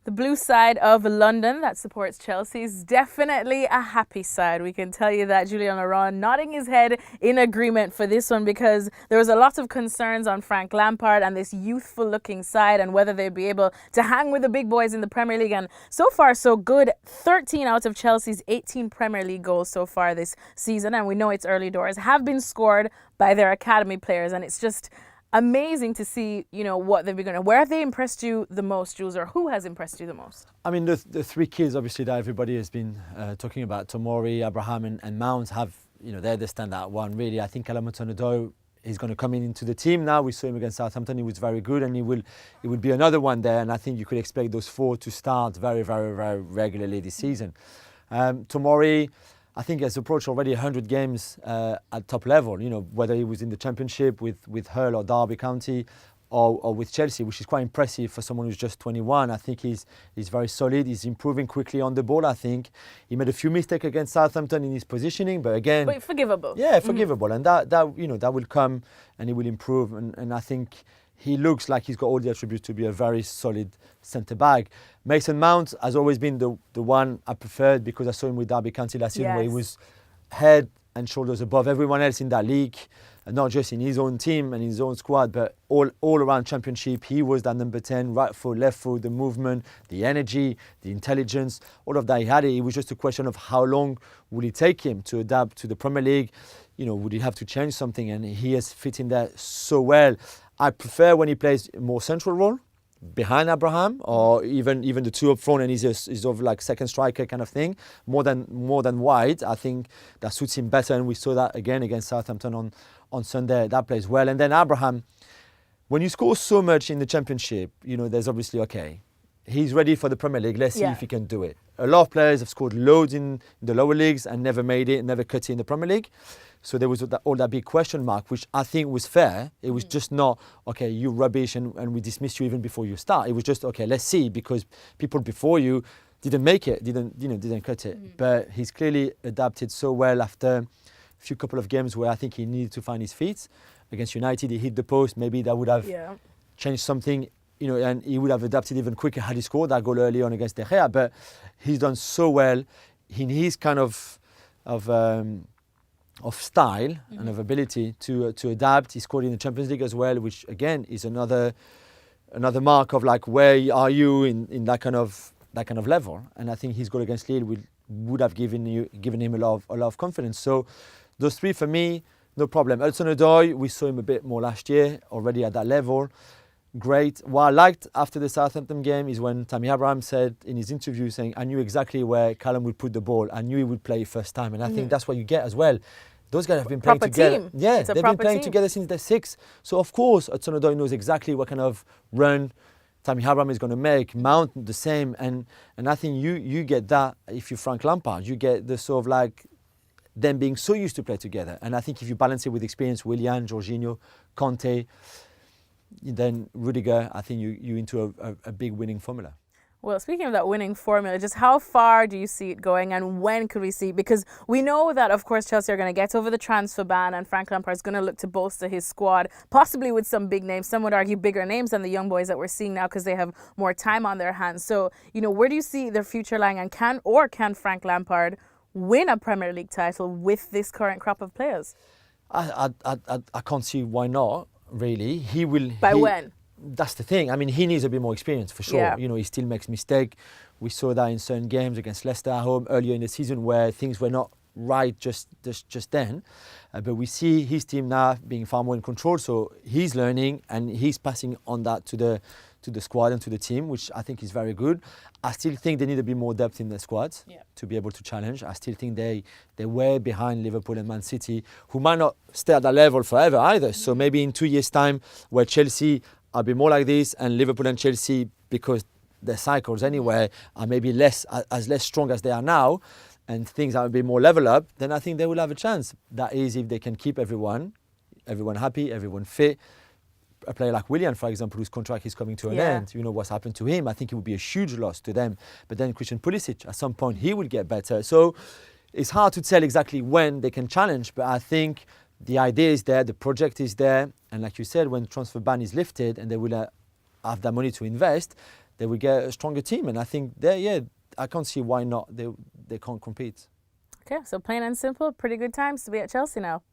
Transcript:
The blue side of London that supports Chelsea is definitely a happy side. We can tell you that. Julian Laurent nodding his head in agreement for this one, because there was a lot of concerns on Frank Lampard and this youthful looking side and whether they'd be able to hang with the big boys in the Premier League. And so far so good. 13 out of Chelsea's 18 Premier League goals so far this season, and we know it's early doors, have been scored by their academy players, and it's just amazing to see, what they've been going to. Where have they impressed you the most, Jules, or who has impressed you the most? I mean, the three kids, obviously, that everybody has been talking about, Tomori, Abraham and Mount, have, they're the standout one, really. I think Callum Hudson-Odoi is going to come into the team now. We saw him against Southampton. He was very good, and it will be another one there. And I think you could expect those four to start very, very, very regularly this season. Tomori, I think, has approached already 100 games at top level, whether he was in the Championship with Hull or Derby County or with Chelsea, which is quite impressive for someone who's just 21. I think he's very solid. He's improving quickly on the ball, I think. He made a few mistakes against Southampton in his positioning, but again... But forgivable. Yeah, forgivable. And that will come and he will improve. And I think he looks like he's got all the attributes to be a very solid centre-back. Mason Mount has always been the one I preferred, because I saw him with Derby County last season, where he was head and shoulders above everyone else in that league, and not just in his own team and his own squad, but all around Championship. He was that number 10, right foot, left foot, the movement, the energy, the intelligence, all of that he had. It was just a question of how long would it take him to adapt to the Premier League. Would he have to change something? And he has fit in there so well. I prefer when he plays a more central role, behind Abraham, or even the two up front, and he's of like second striker kind of thing, more than wide. I think that suits him better, and we saw that again against Southampton on Sunday. That plays well. And then Abraham, when you score so much in the Championship, there's obviously, okay, he's ready for the Premier League. Let's see if he can do it. A lot of players have scored loads in the lower leagues and never made it, never cut it in the Premier League. So there was all that big question mark, which I think was fair. It was just not, okay, you rubbish and we dismiss you even before you start. It was just, okay, let's see, because people before you didn't make it, didn't cut it. But he's clearly adapted so well after a few couple of games where I think he needed to find his feet. Against United, he hit the post. Maybe that would have changed something, and he would have adapted even quicker had he scored that goal early on against De Gea. But he's done so well in his kind of style and of ability to adapt. He scored in the Champions League as well, which again is another mark of like, where are you in that kind of level. And I think his goal against Lille would have given him a lot of confidence. So those three for me, no problem. Hudson-Odoi, we saw him a bit more last year, already at that level. Great. What I liked after the Southampton game is when Tammy Abraham said in his interview, saying, I knew exactly where Callum would put the ball. I knew he would play first time. And I think that's what you get as well. Those guys have been playing together. Team. Yeah, they've been playing together since they're 6. So of course, Hudson-Odoi knows exactly what kind of run Tammy Abraham is going to make. Mount the same. And I think you get that if you're Frank Lampard. You get the sort of like them being so used to play together. And I think if you balance it with experience, Willian, Jorginho, Conte, then Rudiger, I think you into a big winning formula. Well, speaking of that winning formula, just how far do you see it going, and when could we see it? Because we know that, of course, Chelsea are going to get over the transfer ban, and Frank Lampard is going to look to bolster his squad, possibly with some big names. Some would argue bigger names than the young boys that we're seeing now, because they have more time on their hands. So, where do you see their future lying, and can Frank Lampard win a Premier League title with this current crop of players? I can't see why not, really. He will... When? That's the thing. I mean, he needs a bit more experience for sure. Yeah. He still makes mistakes. We saw that in certain games against Leicester at home earlier in the season, where things were not right just then. But we see his team now being far more in control. So he's learning and he's passing on that to the squad and to the team, which I think is very good. I still think they need a bit more depth in the squads to be able to challenge. I still think they were behind Liverpool and Man City, who might not stay at that level forever either. So maybe in 2 years' time, where Chelsea are be more like this, and Liverpool and Chelsea, because their cycles anyway are maybe less strong as they are now, and things are a bit more level up, then I think they will have a chance. That is, if they can keep everyone happy, everyone fit. A player like Willian, for example, whose contract is coming to an end, what's happened to him, I think it would be a huge loss to them. But then Christian Pulisic, at some point, he will get better. So it's hard to tell exactly when they can challenge, but I think the idea is there, the project is there, and like you said, when transfer ban is lifted and they will have that money to invest, they will get a stronger team. And I think I can't see why not they can't compete. Okay, so plain and simple, pretty good times to be at Chelsea now.